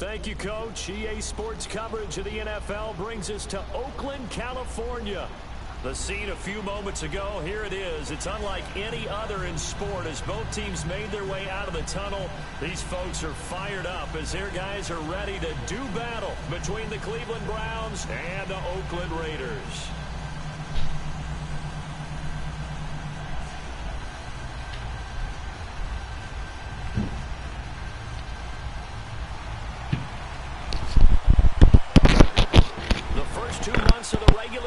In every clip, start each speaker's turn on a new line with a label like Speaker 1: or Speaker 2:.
Speaker 1: Thank you, Coach. EA Sports coverage of the NFL brings us to Oakland, California. The scene a few moments ago, here it is. It's unlike any other in sport as both teams made their way out of the tunnel. These folks are fired up as their guys are ready to do battle between the Cleveland Browns and the Oakland Raiders.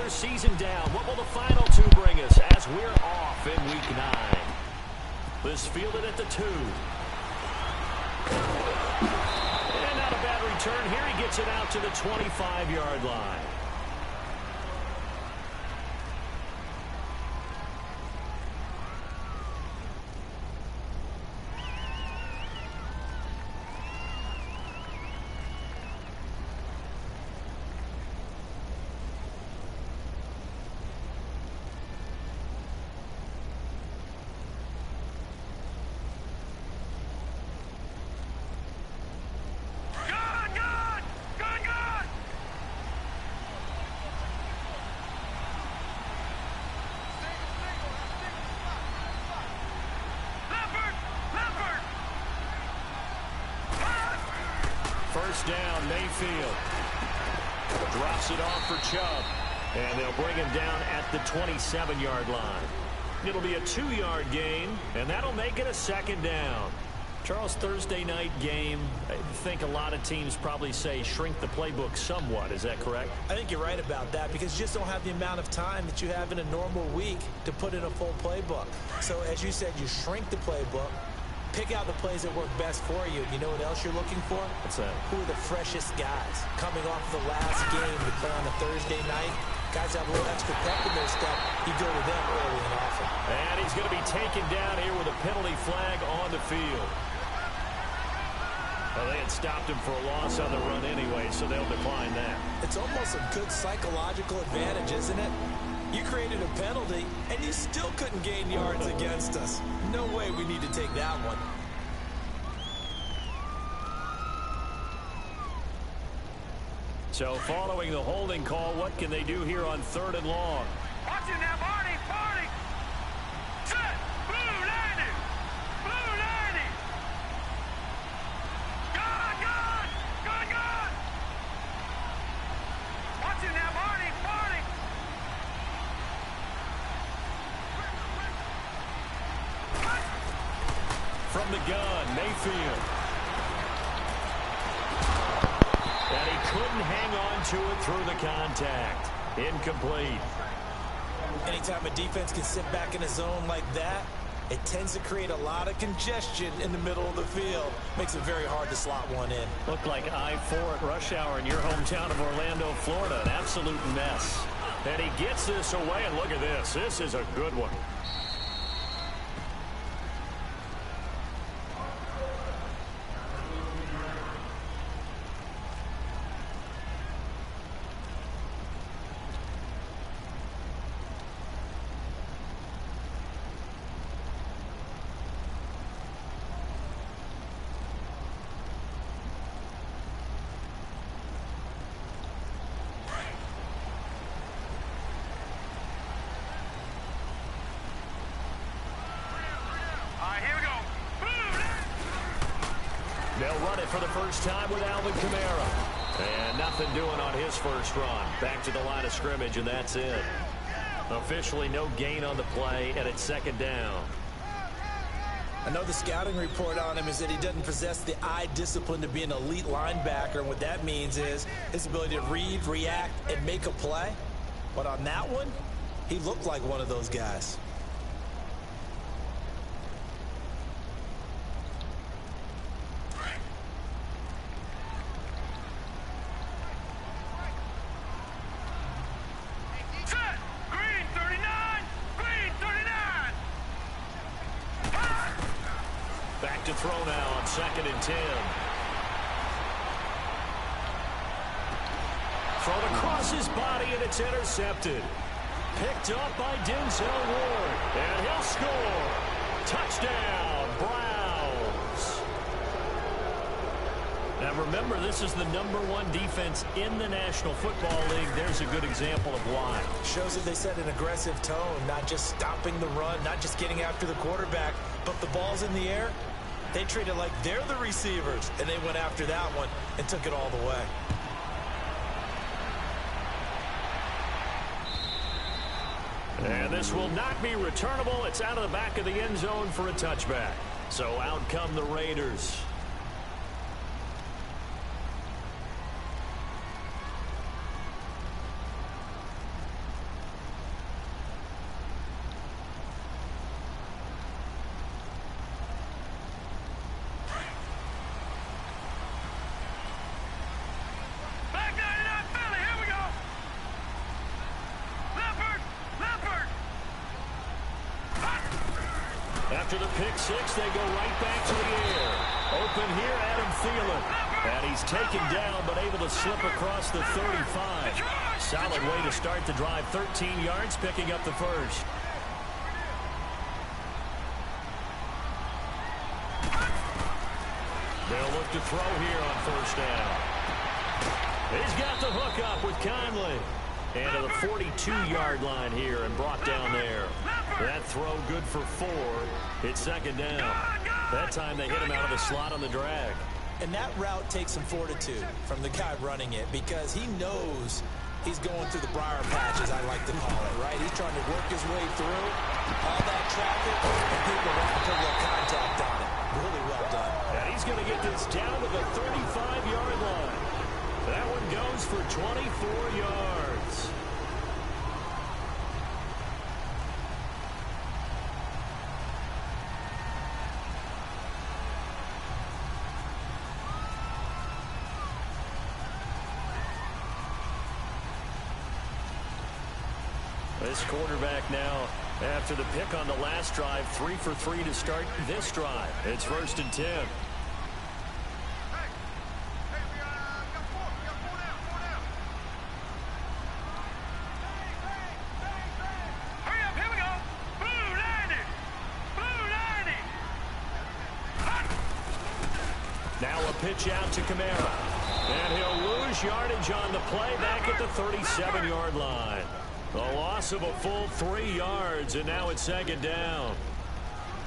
Speaker 1: Season down. What will the final two bring us as we're off in Week 9? This fielded at the 2. And not a bad return. Here he gets it out to the 25-yard line. First down, Mayfield. Drops it off for Chubb. And they'll bring him down at the 27-yard line. It'll be a 2-yard gain, and that'll make it a second down. Charles, Thursday night game, I think a lot of teams probably say shrink the playbook somewhat. Is that correct?
Speaker 2: I think you're right about that because you just don't have the amount of time that you have in a normal week to put in a full playbook. So as you said, you shrink the playbook. Pick out the plays that work best for you. You know what else you're looking for?
Speaker 1: What's that?
Speaker 2: Who are the freshest guys coming off the last game to play on a Thursday night? Guys have a little extra pep in their step. You go to them early and often.
Speaker 1: And he's going to be taken down here with a penalty flag on the field. Well, they had stopped him for a loss on the run anyway, so they'll decline that.
Speaker 2: It's almost a good psychological advantage, isn't it? You created a penalty, and you still couldn't gain yards against us. No way we need to take that one.
Speaker 1: So following the holding call, what can they do here on 3rd and long?
Speaker 3: Watch it now, Barney, Barney. Set, blue 90, blue 90. Gone, gone, gone, gone. Watch it now, Barney, Barney.
Speaker 1: From the gun, Mayfield. And he couldn't hang on to it through the contact. Incomplete.
Speaker 2: Anytime a defense can sit back in a zone like that, it tends to create a lot of congestion in the middle of the field. Makes it very hard to slot one in.
Speaker 1: Looked like I-4 at rush hour in your hometown of Orlando, Florida. An absolute mess. And he gets this away, and look at this. This is a good one. They'll run it for the first time with Alvin Kamara. And nothing doing on his first run. Back to the line of scrimmage, and that's it. Officially no gain on the play, and it's second down.
Speaker 2: I know the scouting report on him is that he doesn't possess the eye discipline to be an elite linebacker. And what that means is his ability to read, react, and make a play. But on that one, he looked like one of those guys.
Speaker 1: Back to throw now on 2nd and 10. Thrown across his body, and it's intercepted. Picked up by Denzel Ward. And he'll score. Touchdown, Browns. Now And remember, this is the #1 defense in the National Football League. There's a good example of why.
Speaker 2: Shows that they set an aggressive tone, not just stopping the run, not just getting after the quarterback, but the ball's in the air. They treat it like they're the receivers, and they went after that one and took it all the way.
Speaker 1: And this will not be returnable. It's out of the back of the end zone for a touchback. So out come the Raiders. After the pick six, they go right back to the air. Open here, Adam Thielen. And he's taken down, but able to slip across the 35. Solid way to start the drive. 13 yards, picking up the first. They'll look to throw here on first down. He's got the hook up with Conley. And to the 42-yard line here and brought down there. That throw good for 4. It's second down. That time they hit him out of the slot on the drag.
Speaker 2: And that route takes some fortitude from the guy running it because he knows he's going through the briar patch, as I like to call it, right? He's trying to work his way through all that traffic, and people want to put a little contact on it. Really well done.
Speaker 1: And he's going to get this down to the 35-yard line. That one goes for 24 yards. This quarterback now, after the pick on the last drive, 3 for 3 to start this drive. It's 1st and 10. Now a pitch out to Kamara. And he'll lose yardage on the play back at the 37-yard line. The loss of a full 3 yards, and now it's second down.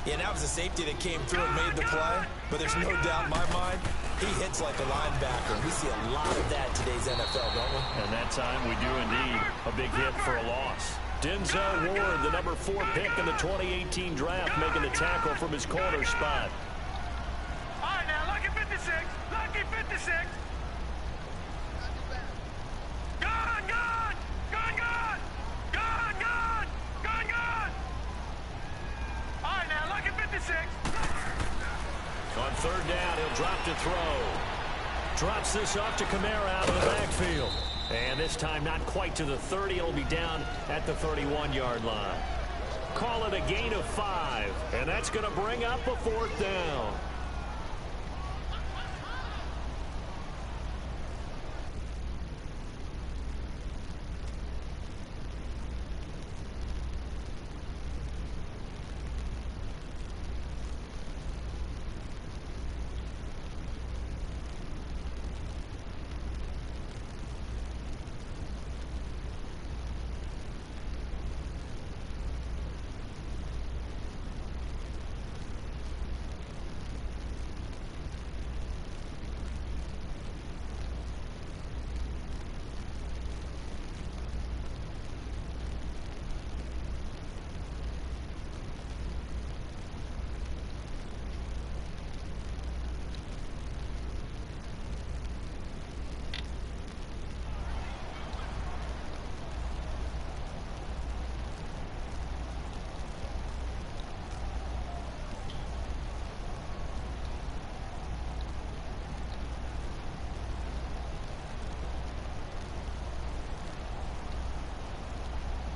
Speaker 2: Yeah, that was a safety that came through and made the play, but there's no doubt in my mind, he hits like a linebacker. We see a lot of that in today's NFL, don't we?
Speaker 1: And that time we do indeed. A big hit for a loss. Denzel Ward, the number 4 pick in the 2018 draft, making the tackle from his corner spot.
Speaker 3: All right, now, lucky 56. Lucky 56. Gone, gone. Gone, gone. Gone, gone. Gone, gone. All right, now, lucky 56.
Speaker 1: On third down, he'll drop to throw. Drops this off to Kamara out of the backfield. And this time not quite to the 30. It'll be down at the 31-yard line. Call it a gain of 5. And that's going to bring up a 4th down.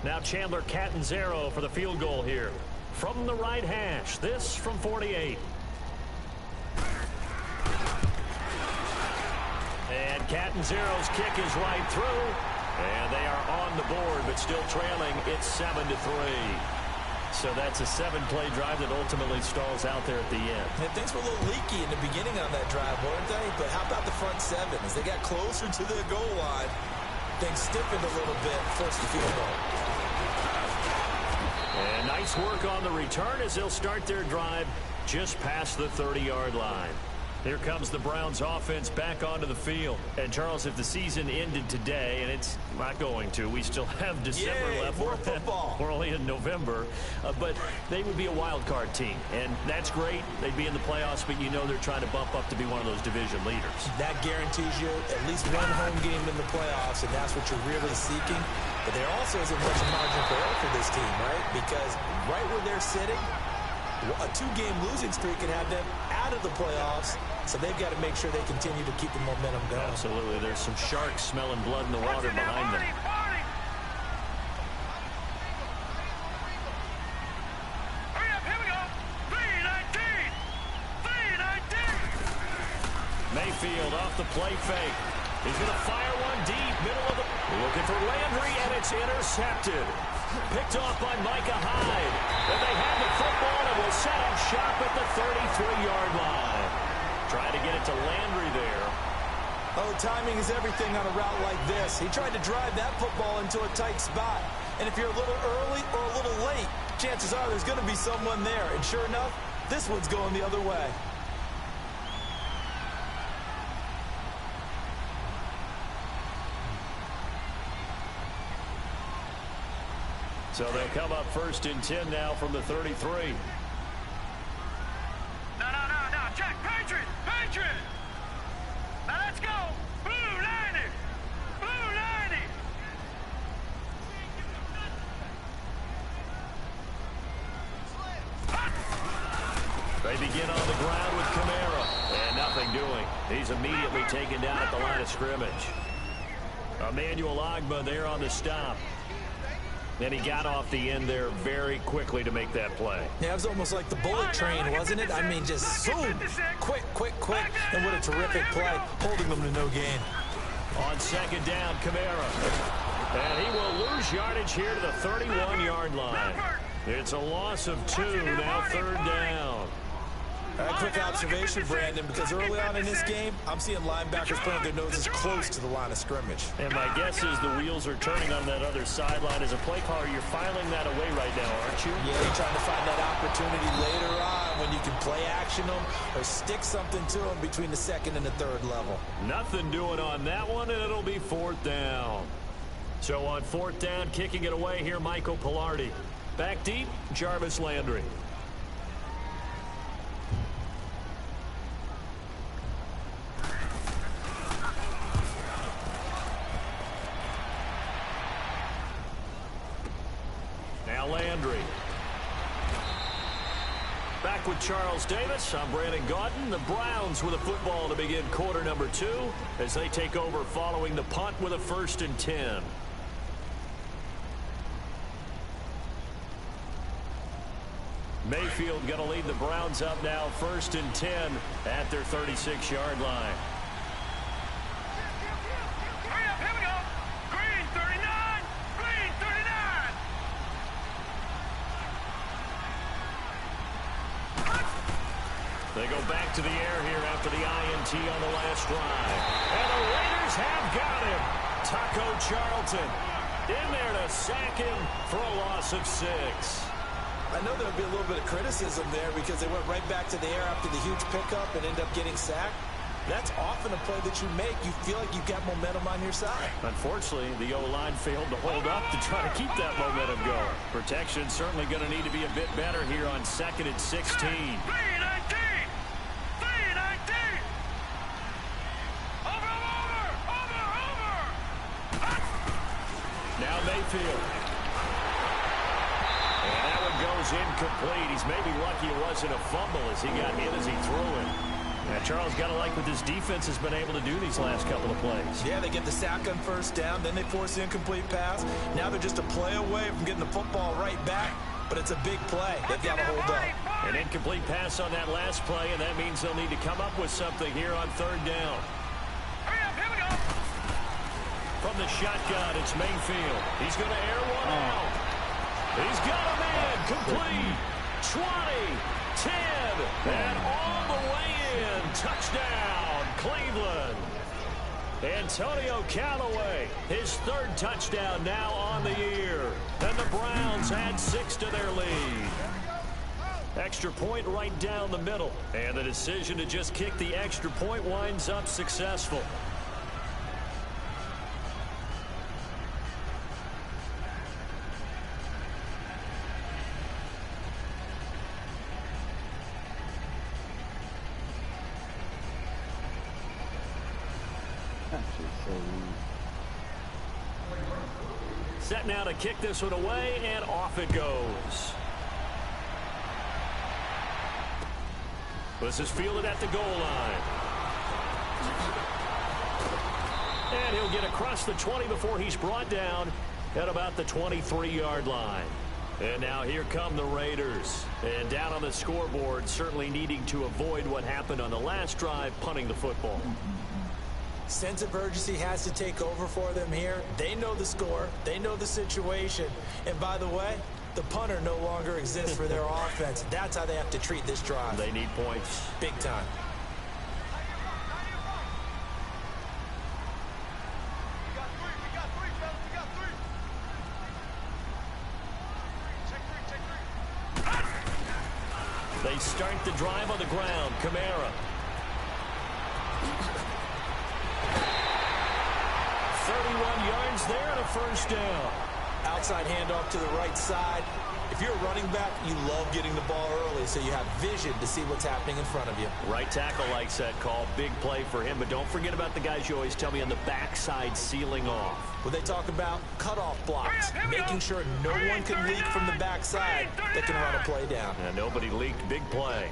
Speaker 1: Now Chandler Catanzaro for the field goal here. From the right hash. This from 48. And Catanzaro's kick is right through. And they are on the board, but still trailing. It's 7-3. So that's a 7-play drive that ultimately stalls out there at the end.
Speaker 2: And things were a little leaky in the beginning on that drive, weren't they? But how about the front 7? As they got closer to their goal line, things stiffened a little bit, forced the field goal.
Speaker 1: And nice work on the return as they'll start their drive just past the 30-yard line. Here comes the Browns offense back onto the field. And, Charles, if the season ended today, and it's not going to, we still have December left.
Speaker 2: More football.
Speaker 1: We're only in November. But they would be a wild card team. And that's great. They'd be in the playoffs, but you know they're trying to bump up to be one of those division leaders.
Speaker 2: That guarantees you at least one home game in the playoffs, and that's what you're really seeking. But there also isn't much margin for error for this team, right? Because right where they're sitting, a 2-game losing streak can have them out of the playoffs, so they've got to make sure they continue to keep the momentum going.
Speaker 1: Absolutely. There's some sharks smelling blood in the water behind them.
Speaker 3: Hurry up, here we go. 3-19. 3-19.
Speaker 1: Mayfield off the play fake. He's going to fire one deep, middle of the... Looking for Landry, and it's intercepted. Picked off by Micah Hyde. And they have the football and will set up shop at the 33-yard line. Trying to get it to Landry there.
Speaker 2: Oh, timing is everything on a route like this. He tried to drive that football into a tight spot. And if you're a little early or a little late, chances are there's going to be someone there. And sure enough, this one's going the other way.
Speaker 1: So they'll come up 1st and 10 now from the 33.
Speaker 3: No, Jack, Patriot. Now let's go. Blue 90. Blue 90.
Speaker 1: They begin on the ground with Kamara. And nothing doing. He's immediately taken down at the line of scrimmage. Emmanuel Ogbah there on the stop. And he got off the end there very quickly to make that play.
Speaker 2: Yeah, it was almost like the bullet train, wasn't it? I mean, just zoom, quick. And what a terrific play, holding them to no gain.
Speaker 1: On 2nd down, Kamara. And he will lose yardage here to the 31-yard line. It's a loss of 2, now 3rd down.
Speaker 2: Quick observation, Brandon, because early on in this game, I'm seeing linebackers putting their noses close to the line of scrimmage.
Speaker 1: And my guess is the wheels are turning on that other sideline. As a play caller, you're filing that away right now, aren't you?
Speaker 2: Yeah, you're trying to find that opportunity later on when you can play action them or stick something to them between the 2nd and the 3rd level.
Speaker 1: Nothing doing on that one, and it'll be 4th down. So on 4th down, kicking it away here, Michael Pilardi. Back deep, Jarvis Landry. Landry. Back with Charles Davis. I'm Brandon Gaudin. The Browns with a football to begin quarter number 2 as they take over following the punt with a 1st and 10. Mayfield going to lead the Browns up now 1st and 10 at their 36-yard line.
Speaker 3: Hurry up, here we go. Green 39. Green 39.
Speaker 1: They go back to the air here after the INT on the last drive. And the Raiders have got him. Taco Charlton in there to sack him for a loss of 6.
Speaker 2: I know there'll be a little bit of criticism there because they went right back to the air after the huge pickup and ended up getting sacked. That's often a play that you make. You feel like you've got momentum on your side.
Speaker 1: Unfortunately, the O-line failed to hold up to try to keep that momentum going. Protection certainly going to need to be a bit better here on 2nd and 16.
Speaker 3: 3-19. 3-19. Over.
Speaker 1: Now Mayfield. And that one goes incomplete. He's maybe lucky it wasn't a fumble as he got hit as he threw it. Now, Charles, got to like what this defense has been able to do these last couple of plays.
Speaker 2: Yeah, they get the sack on 1st down, then they force the incomplete pass. Now they're just a play away from getting the football right back, but it's a big play. They've got to hold up.
Speaker 1: An incomplete pass on that last play, and that means they'll need to come up with something here on 3rd down.
Speaker 3: Hurry up, here we go.
Speaker 1: From the shotgun, it's Mayfield. He's going to air one out. He's got a man. Complete. 20, 10, and all the way in. Touchdown, Cleveland. Antonio Callaway, his third touchdown now on the year. And the Browns add 6 to their lead. Extra point right down the middle. And the decision to just kick the extra point winds up successful. Set now to kick this one away, and off it goes. This is fielded at the goal line. And he'll get across the 20 before he's brought down at about the 23-yard line. And now here come the Raiders. And down on the scoreboard, certainly needing to avoid what happened on the last drive, punting the football.
Speaker 2: Sense of urgency has to take over for them here. They know the score. They know the situation. And by the way, the punter no longer exists for their offense. That's how they have to treat this drive.
Speaker 1: They need points.
Speaker 2: Big time.
Speaker 1: They start the drive on the ground. Kamara. 31 yards there and a first down.
Speaker 2: Outside handoff to the right side. If you're a running back, you love getting the ball early so you have vision to see what's happening in front of you.
Speaker 1: Right tackle likes that call. Big play for him. But don't forget about the guys you always tell me on the backside sealing off.
Speaker 2: Well, they talk about cutoff blocks, making sure no one can leak from the backside that can run a play down.
Speaker 1: And nobody leaked. Big play.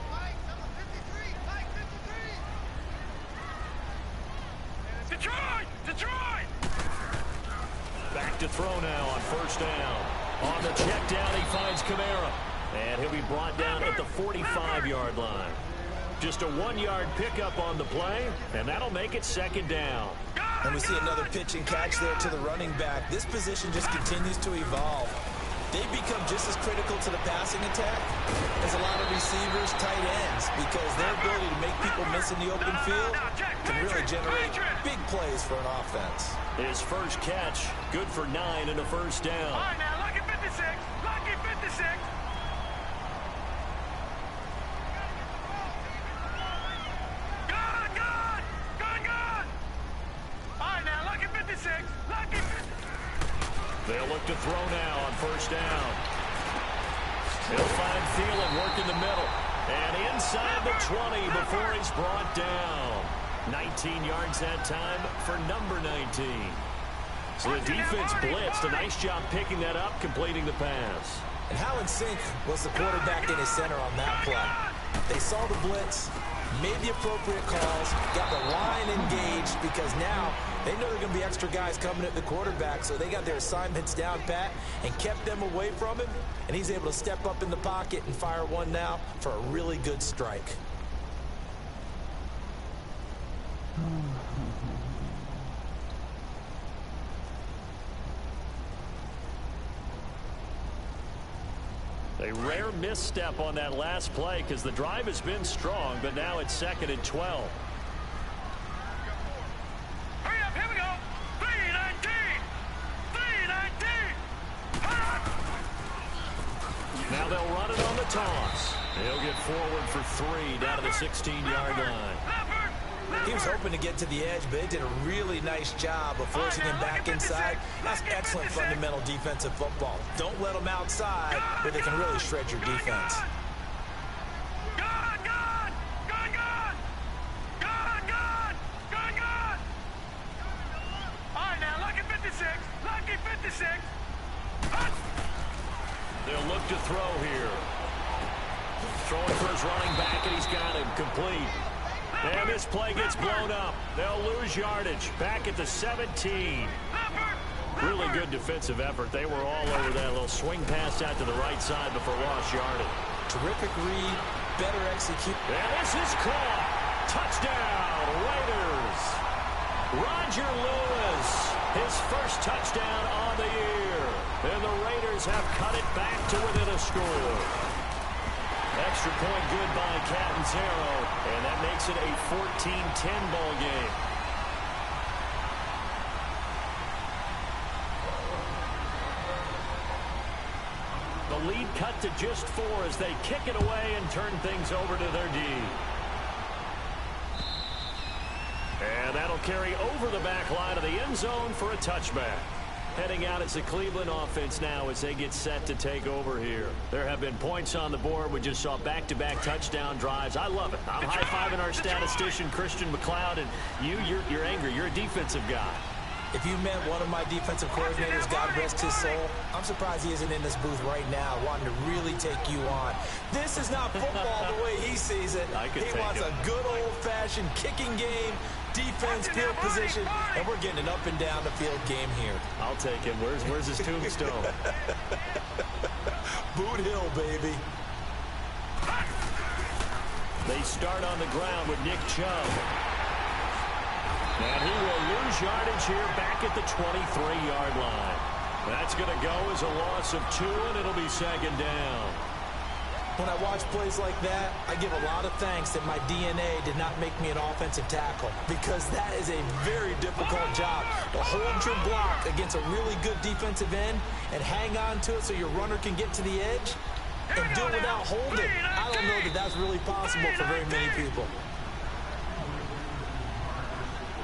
Speaker 3: Detroit! Detroit!
Speaker 1: Back to throw now on first down. On the check down, he finds Kamara. And he'll be brought down at the 45-yard line. Just a 1-yard pickup on the play, and that'll make it second down.
Speaker 2: And we see another pitch and catch there to the running back. This position just continues to evolve. They become just as critical to the passing attack as a lot of receivers, tight ends, because their ability to make people miss in the open field can really generate big plays for an offense.
Speaker 1: His first catch, good for 9 and a first down.
Speaker 3: All right, now, lucky 56. Lucky 56. Gone, gone. Gone, gone. All right, now, lucky 56. Lucky 56.
Speaker 1: They'll look to throw now on first down. He'll find Thielen working the middle. And inside the 20 before he's brought down. 19 yards that time for number 19. So the defense blitzed. A nice job picking that up, completing the pass.
Speaker 2: And how in sync was the quarterback in his center on that play? They saw the blitz, made the appropriate calls, got the line engaged, because now they know there are going to be extra guys coming at the quarterback, so they got their assignments down pat and kept them away from him, and he's able to step up in the pocket and fire one now for a really good strike.
Speaker 1: A rare misstep on that last play because the drive has been strong, but now it's 2nd and 12.
Speaker 3: Hurry up, here we go. 319. 319.
Speaker 1: Now they'll run it on the toss. He'll get forward for 3 down to the 16-yard line.
Speaker 2: He was hoping to get to the edge, but they did a really nice job of forcing him back inside. That's excellent fundamental defensive football. Don't let them outside where they can really shred your defense.
Speaker 3: Gone, gone. Gone, gone. Gone, gone. Gone, gone. All right, now, lucky 56. Lucky 56.
Speaker 1: They'll look to throw here. Throwing for his running back, and he's got him complete. And this play gets blown up. They'll lose yardage. Back at the 17. Really good defensive effort. They were all over that little swing pass out to the right side before lost yardage.
Speaker 2: Terrific read, better execute.
Speaker 1: And this is caught. Touchdown, Raiders. Roger Lewis, his first touchdown on the year. And the Raiders have cut it back to within a score. Extra point good by Catanzaro, and that makes it a 14-10 ball game. The lead cut to just 4 as they kick it away and turn things over to their D. And that'll carry over the back line of the end zone for a touchback. Heading out as the Cleveland offense now as they get set to take over here. There have been points on the board. We just saw back-to-back touchdown drives. I love it. I'm high-fiving our statistician, Christian McLeod, and you're angry. You're a defensive guy.
Speaker 2: If you met one of my defensive coordinators, God rest his soul, I'm surprised he isn't in this booth right now wanting to really take you on. This is not football the way he sees it. He wants a good old-fashioned kicking game, defense, field position, and we're getting an up-and-down-the-field game here.
Speaker 1: I'll take him. Where's his tombstone?
Speaker 2: Boot Hill, baby.
Speaker 1: They start on the ground with Nick Chubb. And he will lose yardage here back at the 23-yard line. That's going to go as a loss of 2, and it'll be second down.
Speaker 2: When I watch plays like that, I give a lot of thanks that my DNA did not make me an offensive tackle, because that is a very difficult job to hold your block against a really good defensive end and hang on to it so your runner can get to the edge and do it without holding. I don't know that that's really possible for very many people.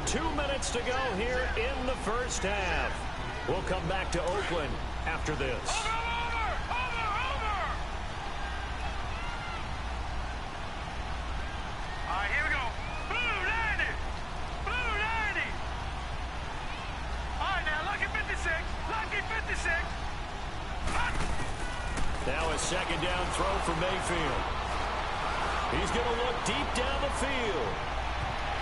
Speaker 1: 2 minutes to go here in the first half. We'll come back to Oakland after this.
Speaker 3: All right, here we go. Blue 90. Blue 90. All right, now, lucky 56. Lucky 56.
Speaker 1: Now a second down throw for Mayfield. He's going to look deep down the field.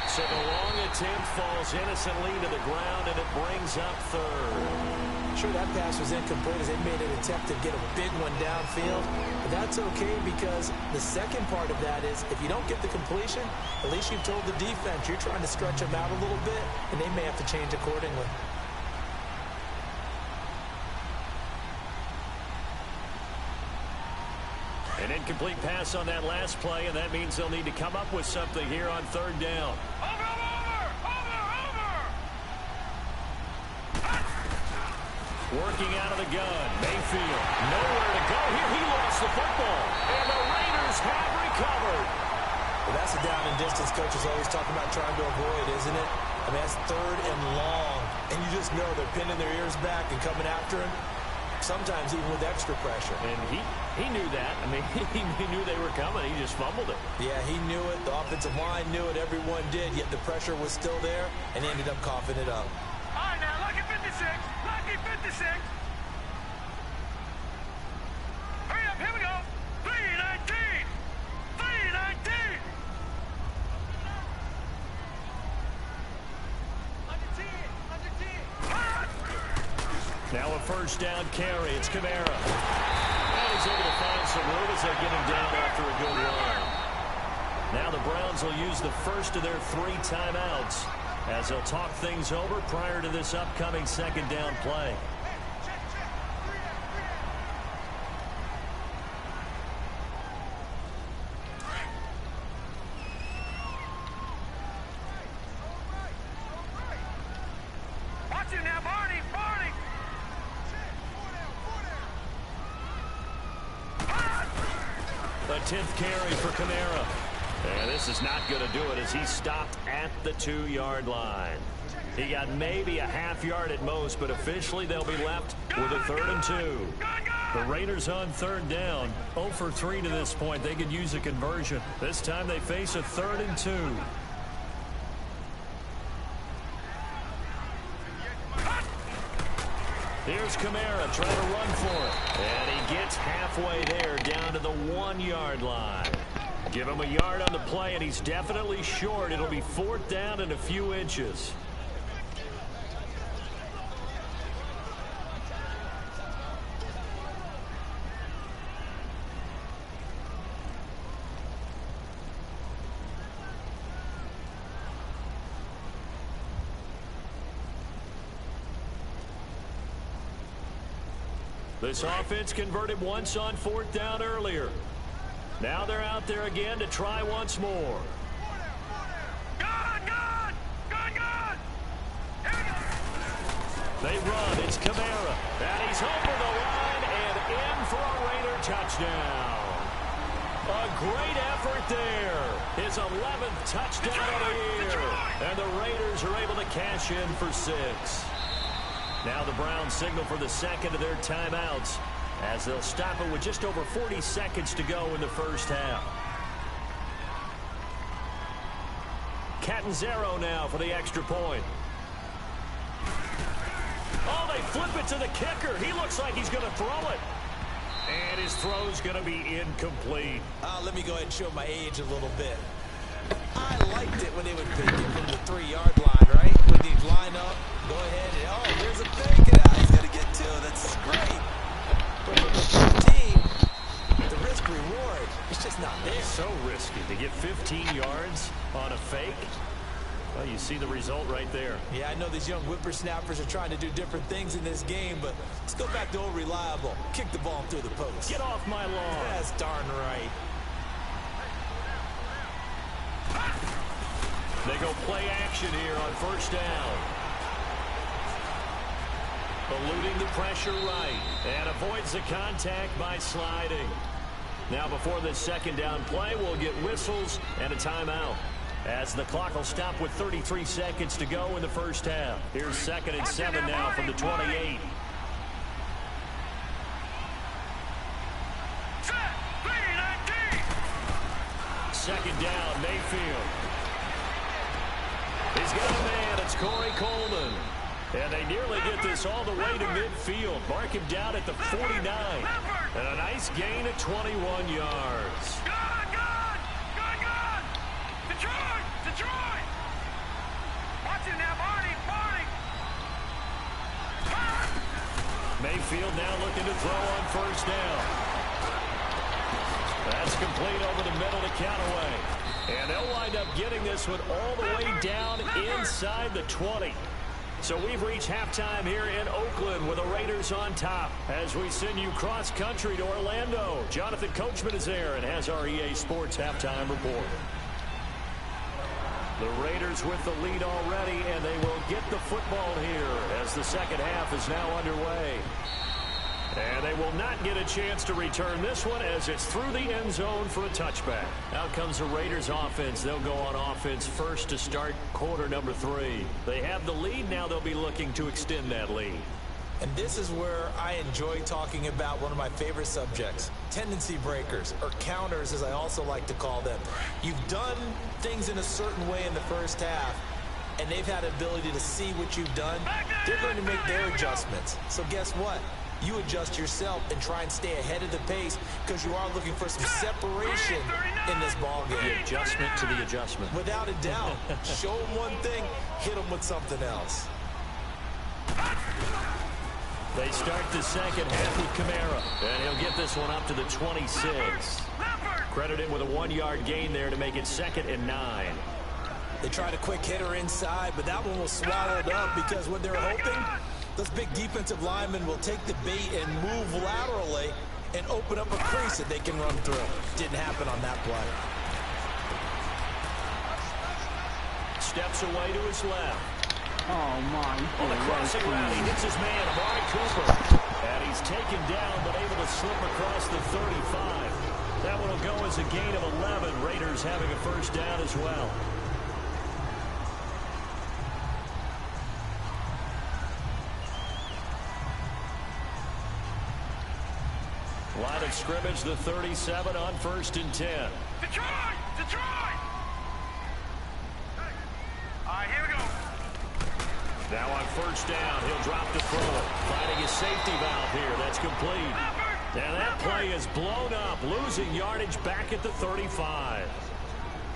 Speaker 1: So the long attempt falls innocently to the ground, and it brings up third.
Speaker 2: Sure, that pass was incomplete as they made an attempt to get a big one downfield. But that's okay, because the second part of that is if you don't get the completion, at least you've told the defense you're trying to stretch them out a little bit, and they may have to change accordingly.
Speaker 1: An incomplete pass on that last play, and that means they'll need to come up with something here on third down.
Speaker 3: Over.
Speaker 1: Working out of the gun. Mayfield, nowhere to go here. He lost the football, and the Raiders have recovered.
Speaker 2: Well, that's a down and distance coaches always talking about trying to avoid, isn't it? I mean, that's third and long, and you just know they're pinning their ears back and coming after him, sometimes even with extra pressure.
Speaker 1: And he knew that. I mean, he knew they were coming. He just fumbled it.
Speaker 2: Yeah, he knew it. The offensive line knew it. Everyone did, yet the pressure was still there, and he ended up coughing it up.
Speaker 3: All right, now, lucky 56. Lucky 56. Hurry up, here we go. 319. 319.
Speaker 1: Now a first down carry. It's Kamara. And he's able to find some room as they get him down after a good run. Now the Browns will use the first of their 3 timeouts as they'll talk things over prior to this upcoming second down play.
Speaker 3: Watch him now, Barney.
Speaker 1: The 10th carry for Kamara. And this is not going to do it as he stopped at the 2-yard line. He got maybe a half yard at most, but officially they'll be left with a 3rd and 2. The Raiders on third down, 0 for 3 to this point. They could use a conversion. This time they face a 3rd and 2. Here's Kamara trying to run for it. And he gets halfway there down to the 1-yard line. Give him a yard on the play, and he's definitely short. It'll be 4th down and a few inches. This offense converted once on 4th down earlier. Now they're out there again to try once more. They run. It's Kamara. And he's over the line and in for a Raider touchdown. A great effort there. His 11th touchdown of the year. And the Raiders are able to cash in for 6. Now the Browns signal for the second of their timeouts as they'll stop it with just over 40 seconds to go in the first half. Catanzaro now for the extra point. Oh, they flip it to the kicker. He looks like he's going to throw it. And his throw's going to be incomplete.
Speaker 2: Let me go ahead and show my age a little bit. I liked it when they would pick it from the 3-yard line, right? When they'd line up, go ahead, and oh, there's a fake it out. He's going to get to it. That's great. But for the team, the risk-reward, it's just not there.
Speaker 1: So risky to get 15 yards on a fake. Well, you see the result right there.
Speaker 2: Yeah, I know these young whippersnappers are trying to do different things in this game, but let's go back to old reliable. Kick the ball through the post.
Speaker 1: Get off my lawn.
Speaker 2: That's darn right.
Speaker 1: They go play action here on 1st down. Eluding the pressure right. And avoids the contact by sliding. Now before this 2nd down play, we'll get whistles and a timeout. As the clock will stop with 33 seconds to go in the first half. Here's 2nd and 7 now from the 28. Second down, Mayfield. He's got a man. It's Corey Coleman. And they nearly get this all the way to midfield. Mark him down at the 49. And a nice gain of 21 yards.
Speaker 3: Detroit! Watch him now, Barney!
Speaker 1: Mayfield now looking to throw on 1st down. That's complete over the middle to Callaway. And they'll wind up getting this one all the way down inside the 20. So we've reached halftime here in Oakland with the Raiders on top. As we send you cross-country to Orlando, Jonathan Coachman is there and has our EA Sports halftime report. The Raiders with the lead already, and they will get the football here as the second half is now underway. And they will not get a chance to return this one as it's through the end zone for a touchback. Out comes the Raiders offense. They'll go on offense first to start quarter number 3. They have the lead. Now they'll be looking to extend that lead.
Speaker 2: And this is where I enjoy talking about one of my favorite subjects, tendency breakers, or counters as I also like to call them. You've done things in a certain way in the first half, and they've had the ability to see what you've done. They're going to make their adjustments. So guess what? You adjust yourself and try and stay ahead of the pace because you are looking for some separation in this ball game.
Speaker 1: The adjustment to the adjustment.
Speaker 2: Without a doubt. Show them one thing, hit them with something else.
Speaker 1: They start the second half with Kamara, and he'll get this one up to the 26. Credited with a 1-yard gain there to make it 2nd and 9.
Speaker 2: They tried a quick hitter inside, but that one was swallowed up because what they're hoping, those big defensive linemen will take the bait and move laterally and open up a crease that they can run through. Didn't happen on that play.
Speaker 1: Steps away to his left.
Speaker 4: Oh, my.
Speaker 1: On the crossing route, he hits his man, Amari Cooper. And he's taken down, but able to slip across the 35. That one will go as a gain of 11. Raiders having a first down as well. Line of scrimmage, the 37 on 1st and 10.
Speaker 3: Detroit! All right, here we go.
Speaker 1: Now on 1st down, he'll drop to throw it. Finding his safety valve here. That's complete. And that play is blown up, losing yardage back at the 35.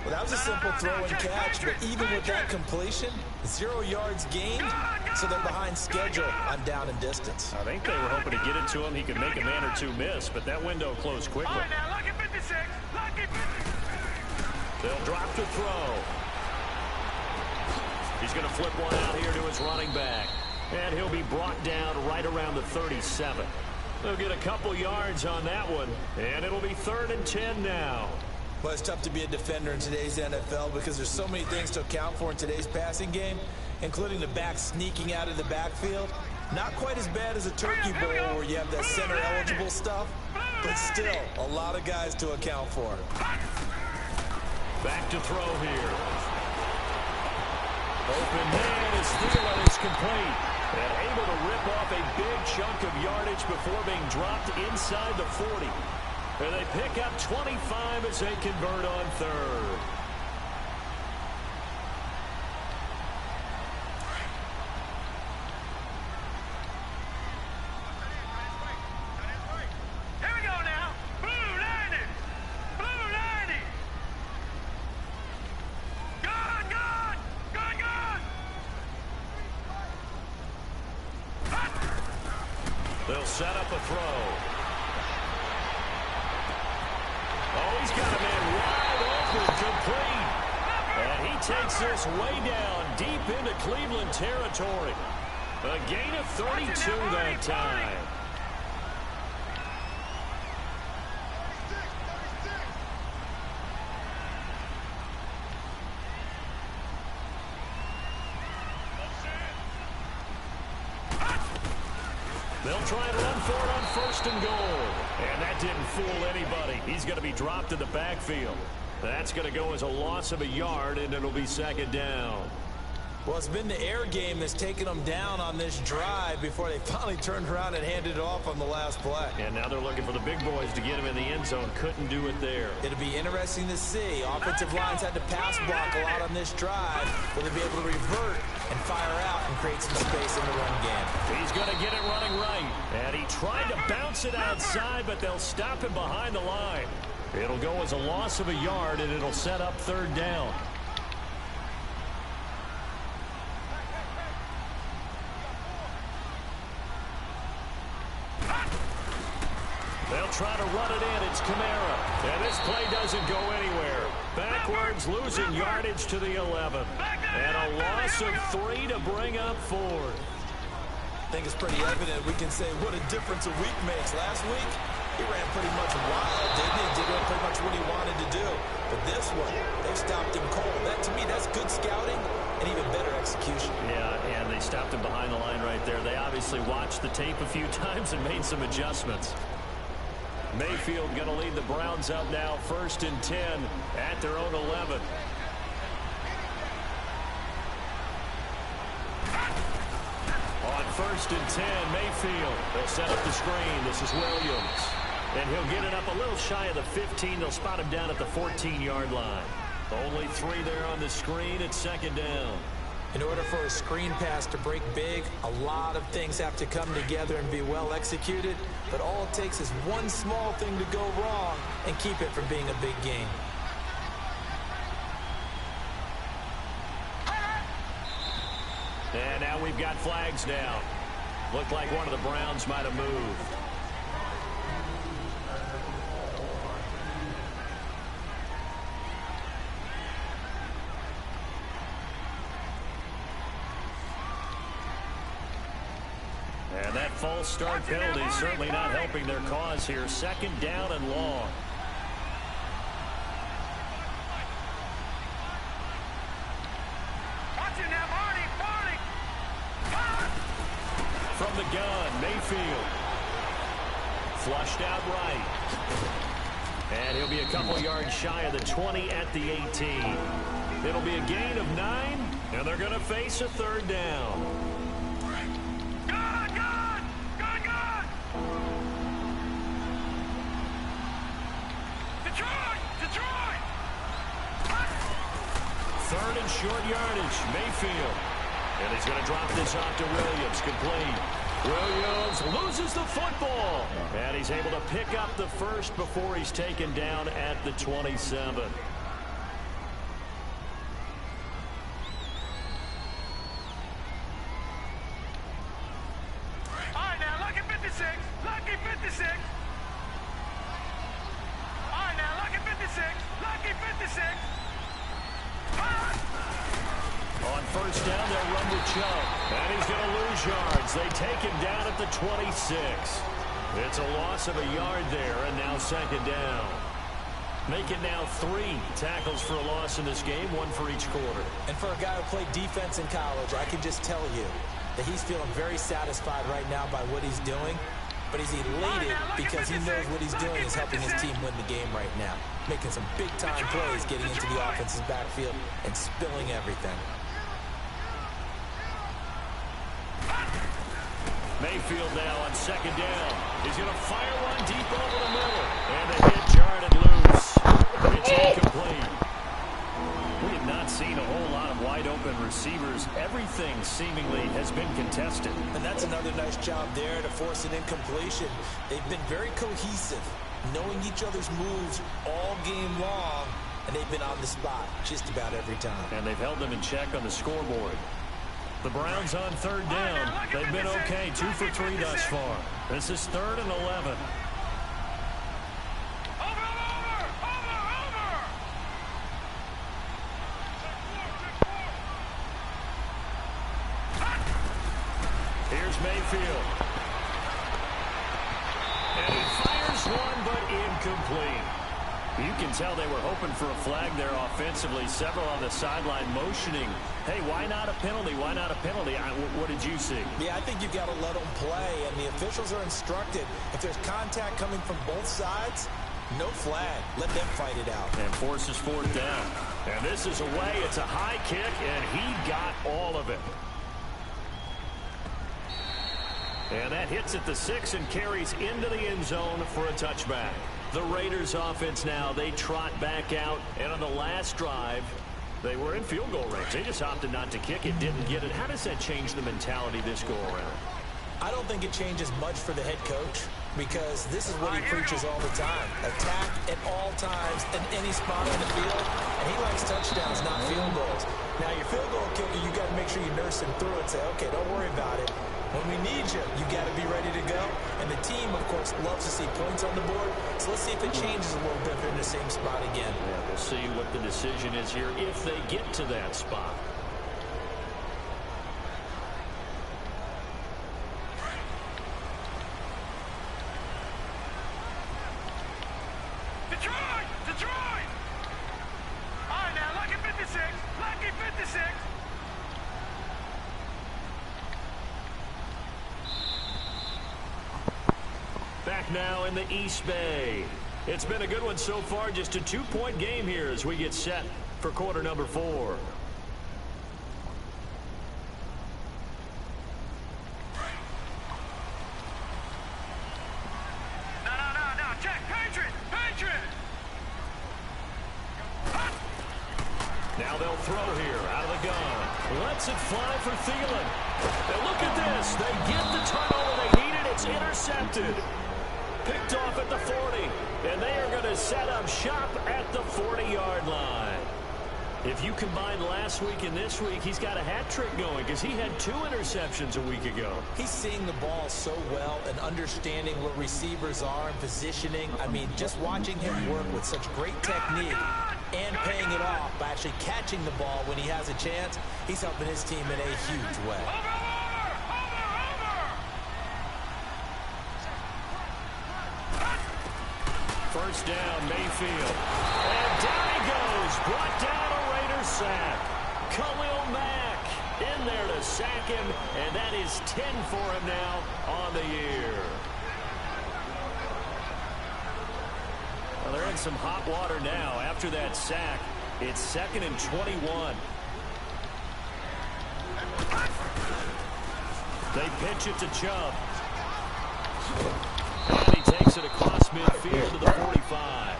Speaker 2: Well, that was a simple throw and catch, but even with that completion, 0 yards gained, so they're behind schedule on down and distance.
Speaker 1: I think they were hoping to get it to him. He could make a man or two miss, but that window closed quickly.
Speaker 3: All right, now, lucky 56. Lucky 56.
Speaker 1: They'll drop to throw. He's going to flip one out here to his running back. And he'll be brought down right around the 37. They'll get a couple yards on that one, and it'll be 3rd and 10 now.
Speaker 2: Well, it's tough to be a defender in today's NFL because there's so many things to account for in today's passing game, including the back sneaking out of the backfield. Not quite as bad as a turkey bowl where you have that center-eligible stuff, but still a lot of guys to account for.
Speaker 1: Back to throw here. Open man is Thielen. It's complete. And able to rip off a big chunk of yardage before being dropped inside the 40. And they pick up 25 as they convert on 3rd.
Speaker 3: Here we go now. Blue 90. Blue 90. Good, good. Good, good.
Speaker 1: They'll set up a throw. Oh, he's got a man wide open, complete. And he takes this way down, deep into Cleveland territory. A gain of 32 that time. They'll try and run for it on 1st and goal. And that didn't fool anybody. He's going to be dropped in the backfield. That's going to go as a loss of a yard, and it'll be 2nd down.
Speaker 2: Well, it's been the air game that's taken them down on this drive before they finally turned around and handed it off on the last play.
Speaker 1: And now they're looking for the big boys to get him in the end zone. Couldn't do it there.
Speaker 2: It'll be interesting to see. Offensive lines had to pass block a lot on this drive. Will they be able to revert and fire out and create some space in the run game?
Speaker 1: He's going to get it running right. And he tried to bounce it outside, but they'll stop him behind the line. It'll go as a loss of a yard, and it'll set up 3rd down. They'll try to run it in. It's Kamara. And this play doesn't go anywhere. Backwards, losing yardage to the 11. And a loss of 3 to bring up 4th.
Speaker 2: I think it's pretty evident. We can say what a difference a week makes. Last week, he ran pretty much wild, didn't he? Did pretty much what he wanted to do. But this one, they stopped him cold. That, to me, that's good scouting and even better execution.
Speaker 1: Yeah, and they stopped him behind the line right there. They obviously watched the tape a few times and made some adjustments. Mayfield going to lead the Browns out now, 1st and 10 at their own 11. On 1st and 10, Mayfield. They'll set up the screen. This is Williams. And he'll get it up a little shy of the 15. They'll spot him down at the 14-yard line. Only 3 there on the screen. It's 2nd down.
Speaker 2: In order for a screen pass to break big, a lot of things have to come together and be well executed. But all it takes is one small thing to go wrong and keep it from being a big game.
Speaker 1: And now we've got flags down. Looked like one of the Browns might have moved. And that false start penalty certainly not helping their cause here. 2nd down and long. From the gun, Mayfield. Flushed out right. And he'll be a couple yards shy of the 20 at the 18. It'll be a gain of 9, and they're going to face a 3rd down.
Speaker 3: Good, good. Good, good. Detroit, Detroit.
Speaker 1: 3rd and short yardage, Mayfield. And he's going to drop this off to Williams, complete. Williams loses the football. And he's able to pick up the 1st before he's taken down at the 27.
Speaker 3: All right, now, lucky 56. Lucky 56. All right, now, lucky 56. Lucky 56.
Speaker 1: On 1st down, they'll run to Chubb. And he's going to lose yards. They take him down at the 26. It's a loss of a yard there, and now second down. Make it now 3 tackles for a loss in this game, 1 for each quarter.
Speaker 2: And for a guy who played defense in college, I can just tell you that he's feeling very satisfied right now by what he's doing. But he's elated because he knows what he's doing is helping his team win the game right now. Making some big-time plays, getting into the offense's backfield and spilling everything.
Speaker 1: Mayfield now on second down. He's going to fire one deep over the middle. And the hit jarred loose. It's incomplete. We have not seen a whole lot of wide-open receivers. Everything seemingly has been contested.
Speaker 2: And that's another nice job there to force an incompletion. They've been very cohesive, knowing each other's moves all game long, and they've been on the spot just about every time.
Speaker 1: And they've held them in check on the scoreboard. The Browns on third down. They've been okay, 2 for 3 thus far. This is 3rd and 11. Here's Mayfield. And he fires one, but incomplete. You can tell they were hoping for a flag there offensively. Several on the sideline motioning. Hey, why not a penalty? Why not a penalty? What did you see?
Speaker 2: Yeah, I think you've got to let them play, and the officials are instructed. If there's contact coming from both sides, no flag. Let them fight it out.
Speaker 1: And forces 4th down. And this is away. It's a high kick, and he got all of it. And that hits at the 6 and carries into the end zone for a touchback. The Raiders offense now, they trot back out. And on the last drive, they were in field goal range. They just opted not to kick it, didn't get it. How does that change the mentality this go around?
Speaker 2: I don't think it changes much for the head coach because this is what he preaches all the time. Attack at all times in any spot on the field. And he likes touchdowns, not field goals. Now, your field goal kicker, you got to make sure you nurse him through and say, okay, don't worry about it. When we need you, you got to be ready to go. And the team, of course, loves to see points on the board. So let's see if it changes a little bit if they're in the same spot again.
Speaker 1: Yeah, we'll see what the decision is here if they get to that spot.
Speaker 3: Detroit! Detroit! All right, now, lucky 56. Lucky 56.
Speaker 1: Back now in the East Bay. It's been a good one so far. Just a 2-point game here as we get set for quarter number 4.
Speaker 3: No. Check. Patriot! Patriot!
Speaker 1: Now they'll throw here out of the gun. Lets it fly for Thielen. And look at this. They get the turnover they needed. It's intercepted. Picked off at the 40, and they are going to set up shop at the 40-yard line. If you combine last week and this week, he's got a hat trick going because he had 2 interceptions a week ago.
Speaker 2: He's seeing the ball so well and understanding where receivers are and positioning. I mean, just watching him work with such great technique and paying it off by actually catching the ball when he has a chance, he's helping his team in a huge way.
Speaker 1: First down, Mayfield. And down he goes. Brought down a Raider sack. Khalil Mack in there to sack him, and that is 10 for him now on the year. Well, they're in some hot water now after that sack. It's 2nd and 21. They pitch it to Chubb. And he takes it across midfield to the 45.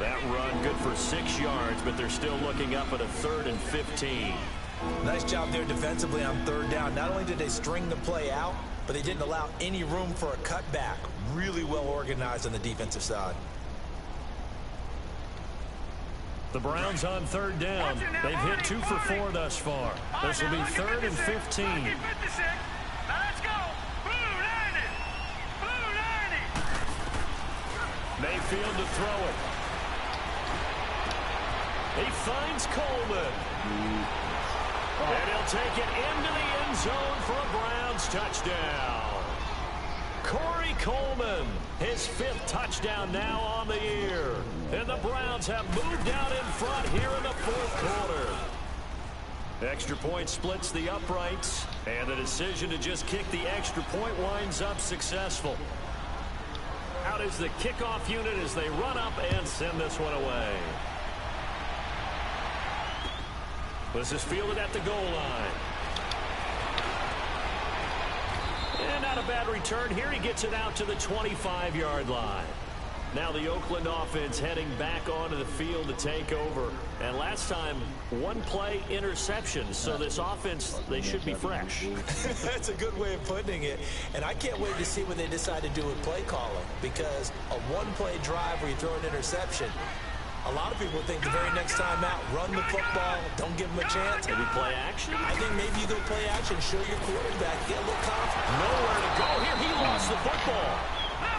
Speaker 1: That run good for 6 yards, but they're still looking up at a 3rd and 15.
Speaker 2: Nice job there defensively on 3rd down. Not only did they string the play out, but they didn't allow any room for a cutback. Really well organized on the defensive side.
Speaker 1: The Browns on 3rd down. They've hit 2 for 4 thus far. This will be 3rd and 15.
Speaker 3: Now let's go. Blue 90. Blue 90.
Speaker 1: Mayfield to throw it. He finds Coleman. And he'll take it into the end zone for a Browns touchdown. Corey Coleman, his 5th touchdown now on the year. And the Browns have moved out in front here in the 4th quarter. Extra point splits the uprights, and the decision to just kick the extra point winds up successful. Out is the kickoff unit as they run up and send this one away. This is fielded at the goal line. And not a bad return here. He gets it out to the 25-yard line. Now the Oakland offense heading back onto the field to take over. And last time, 1 play interception. So this offense, they should be fresh.
Speaker 2: That's a good way of putting it. And I can't wait to see what they decide to do with play calling. Because a 1-play drive where you throw an interception, a lot of people think the very next time out, run the football, don't give them a chance.
Speaker 1: Maybe play action?
Speaker 2: I think maybe you go play action, show your quarterback, get a little confidence.
Speaker 1: Nowhere to go here. He lost the football.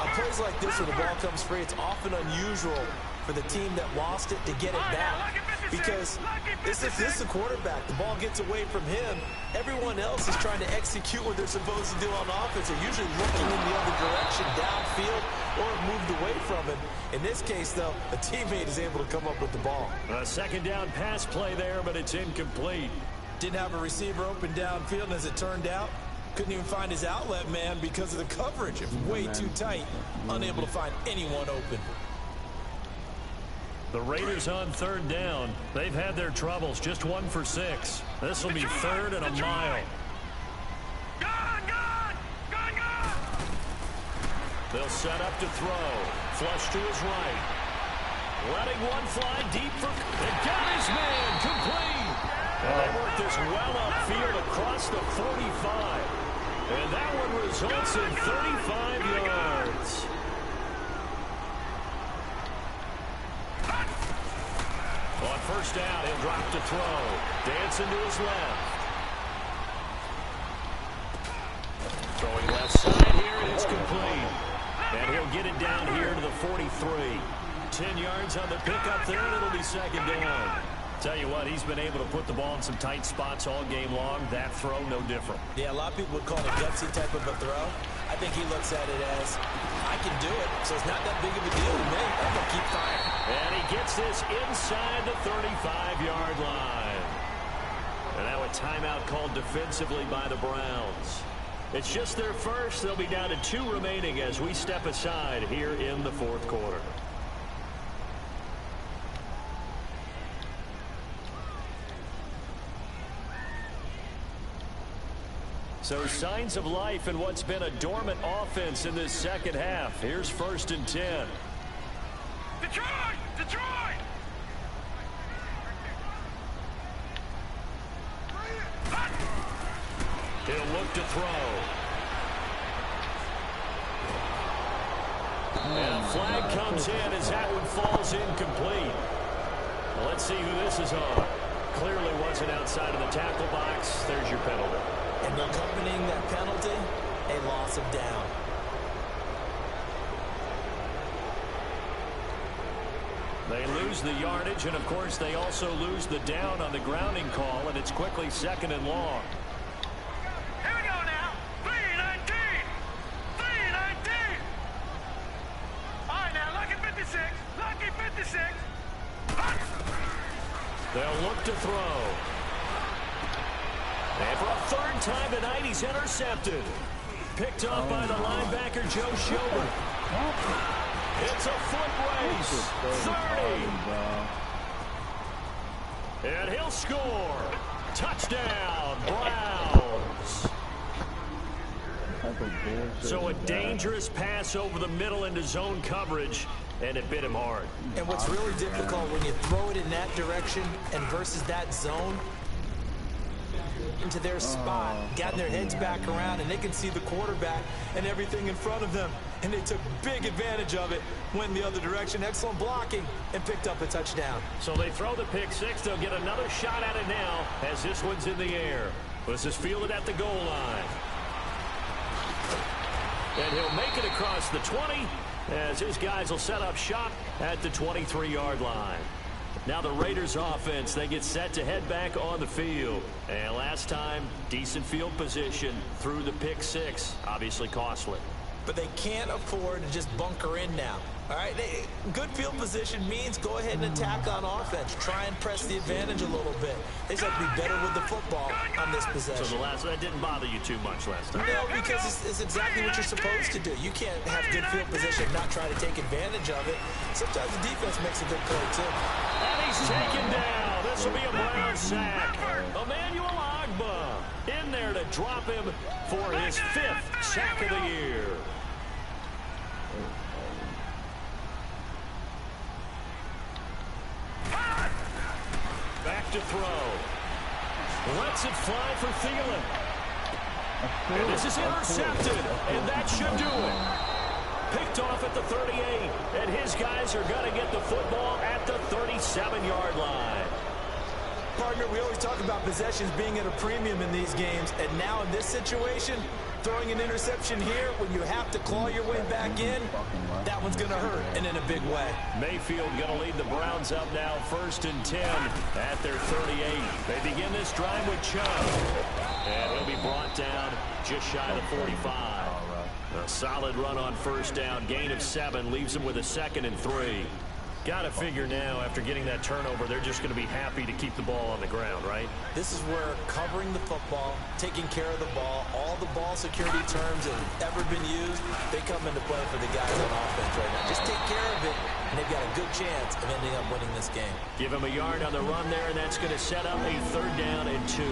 Speaker 2: On plays like this where the ball comes free, it's often unusual for the team that lost it to get it back. Because this is the quarterback. The ball gets away from him. Everyone else is trying to execute what they're supposed to do on offense. They're usually looking in the other direction, downfield, or moved away from him. In this case, though, a teammate is able to come up with the ball.
Speaker 1: A 2nd down pass play there, but it's incomplete.
Speaker 2: Didn't have a receiver open downfield, and as it turned out, couldn't even find his outlet man because of the coverage. It was way too tight, unable to find anyone open.
Speaker 1: The Raiders on 3rd down. They've had their troubles, just 1 for 6. This will be 3rd and a mile. They'll set up to throw. Flush to his right. Letting one fly deep for... And got his man complete. And they work this well upfield across the 45. And that one results in 35 yards. On 1st down, he'll drop to throw. Dancing to his left. Throwing left side here, and it's complete. And he'll get it down here to the 43. 10 yards on the pickup there, and it'll be 2nd down. Tell you what, he's been able to put the ball in some tight spots all game long. That throw, no different.
Speaker 2: Yeah, a lot of people would call it a gutsy type of a throw. I think he looks at it as, I can do it, so it's not that big of a deal to me. I'm going to keep firing.
Speaker 1: And he gets this inside the 35-yard line. And now a timeout called defensively by the Browns. It's just their first. They'll be down to 2 remaining as we step aside here in the 4th quarter. So signs of life in what's been a dormant offense in this 2nd half. Here's 1st and 10.
Speaker 3: Detroit! Detroit!
Speaker 1: He'll look to throw. And a flag comes in as that one falls incomplete. Well, let's see who this is on. Clearly wasn't outside of the tackle box. There's your penalty.
Speaker 2: And accompanying that penalty, a loss of down.
Speaker 1: They lose the yardage, and of course they also lose the down on the grounding call, and it's quickly 2nd and long.
Speaker 3: Here we go now. 3-19. 3-19. All right, now, lucky 56. Lucky 56.
Speaker 1: They'll look to throw. And for a 3rd time tonight, he's intercepted. Picked up by the linebacker, Joe Schobert. It's a foot race. 30. And he'll score. Touchdown, Browns. So a dangerous pass over the middle into zone coverage, and it bit him hard.
Speaker 2: And what's really difficult when you throw it in that direction and versus that zone, into their spot, gotten their heads back around, and they can see the quarterback and everything in front of them. And they took big advantage of it, went in the other direction, excellent blocking, and picked up a touchdown.
Speaker 1: So they throw the pick 6. They'll get another shot at it now as this one's in the air. This is fielded at the goal line. And he'll make it across the 20 as his guys will set up shop at the 23-yard line. Now the Raiders offense, they get set to head back on the field. And last time, decent field position through the pick 6, obviously costly.
Speaker 2: but they can't afford to just bunker in now. All right, good field position means go ahead and attack on offense. Try and press the advantage a little bit. They just have to be better with the football on this possession.
Speaker 1: So that didn't bother you too much last time?
Speaker 2: No, because it's exactly what you're supposed to do. You can't have good field position and not try to take advantage of it. Sometimes the defense makes a good play, too.
Speaker 1: And he's taken down. This will be a Brown sack. Emmanuel Agba in there to drop him for his 5th sack of the year. Back to throw. Lets it fly for Thielen. And this is intercepted, and that should do it. Picked off at the 38, and his guys are going to get the football at the 37-yard line.
Speaker 2: Partner, we always talk about possessions being at a premium in these games, and now in this situation, throwing an interception here when you have to claw your way back in, that one's going to hurt, and in a big way.
Speaker 1: Mayfield going to lead the Browns up now, 1st and 10 at their 38. They begin this drive with Chubb, and he'll be brought down just shy of the 45. A solid run on 1st down, gain of 7, leaves him with a 2nd and 3. Got to figure now, after getting that turnover, they're just going to be happy to keep the ball on the ground, right?
Speaker 2: This is where covering the football, taking care of the ball, all the ball security terms that have ever been used, they come into play for the guys on offense right now. Just take care of it, and they've got a good chance of ending up winning this game.
Speaker 1: Give him a yard on the run there, and that's going to set up a 3rd down and 2.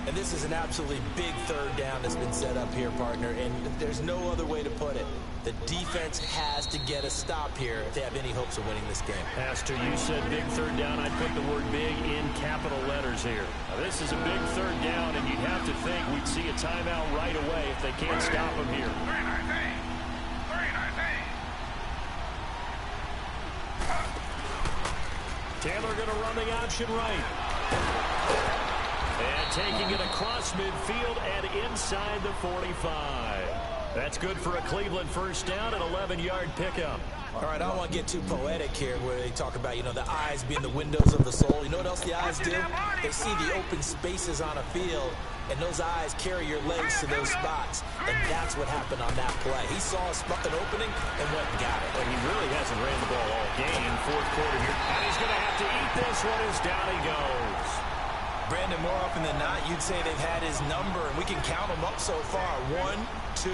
Speaker 2: And this is an absolutely big 3rd down that's been set up here, partner, and there's no other way to put it. The defense has to get a stop here if they have any hopes of winning this game.
Speaker 1: Pastor, you said big 3rd down. I'd put the word big in capital letters here. Now, this is a big 3rd down, and you'd have to think we'd see a timeout right away if they can't stop him here. Taylor going to run the option right. And taking it across midfield and inside the 45. That's good for a Cleveland 1st down and 11-yard pickup.
Speaker 2: All right, I don't want to get too poetic here where they talk about, the eyes being the windows of the soul. You know what else the eyes do? They see the open spaces on a field, and those eyes carry your legs to those spots. And that's what happened on that play. He saw an opening and went and got it.
Speaker 1: Well, he really hasn't ran the ball all game, 4th quarter here. And he's going to have to eat this one as down he goes.
Speaker 2: Brandon, more often than not, you'd say they've had his number, and we can count them up so far. 1, 2,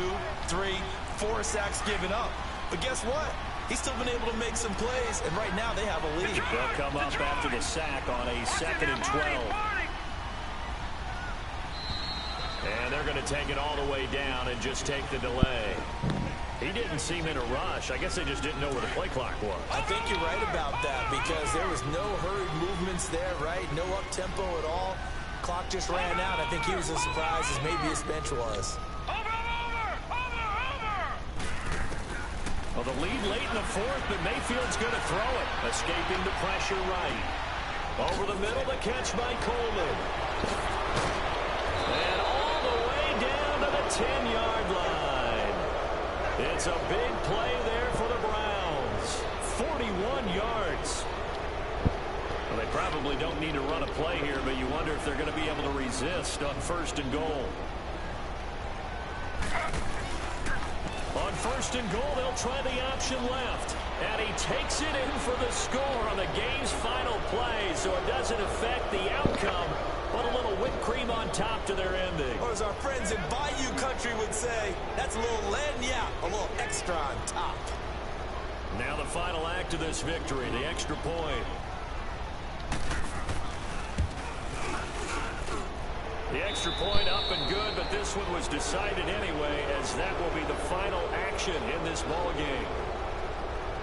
Speaker 2: 3, 4 sacks given up. But guess what? He's still been able to make some plays, and right now they have a lead.
Speaker 1: They'll come up after the sack on a 2nd and 12. And they're going to take it all the way down and just take the delay. He didn't seem in a rush. I guess they just didn't know where the play clock was.
Speaker 2: I think you're right about that because there was no hurried movements there, right? No up-tempo at all. Clock just ran out. I think he was as surprised as maybe his bench was.
Speaker 1: Well, the lead late in the 4th, but Mayfield's going to throw it. Escaping the pressure right. Over the middle, the catch by Coleman. And all the way down to the 10-yard line. It's a big play there for the Browns. 41 yards. Well, they probably don't need to run a play here, but you wonder if they're going to be able to resist on 1st and goal. On 1st and goal, they'll try the option left. And he takes it in for the score on the game's final play, so it doesn't affect the outcome, but a little whipped cream on top to their ending.
Speaker 2: Or as our friends in Bayou Country would say, that's a little lagniappe, a little extra on top.
Speaker 1: Now the final act of this victory, the extra point. The extra point up and good, but this one was decided anyway, as that will be the final action in this ball game.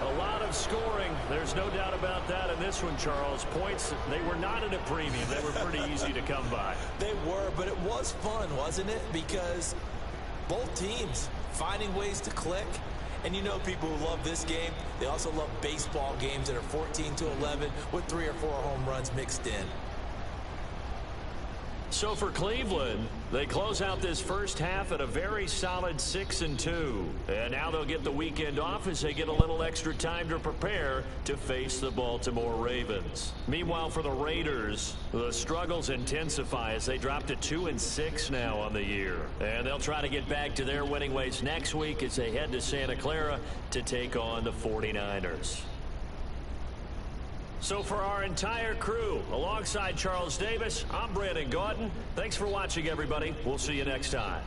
Speaker 1: A lot of scoring, there's no doubt about that in this one, Charles. Points, they were not at a premium. They were pretty easy to come by.
Speaker 2: They were, but it was fun, wasn't it? Because both teams finding ways to click. And you know people who love this game, they also love baseball games that are 14-11 with 3 or 4 home runs mixed in.
Speaker 1: So for Cleveland, they close out this first half at a very solid 6-2. And now they'll get the weekend off as they get a little extra time to prepare to face the Baltimore Ravens. Meanwhile, for the Raiders, the struggles intensify as they drop to 2-6 now on the year. And they'll try to get back to their winning ways next week as they head to Santa Clara to take on the 49ers. So for our entire crew, alongside Charles Davis, I'm Brandon Gaudin. Thanks for watching, everybody. We'll see you next time.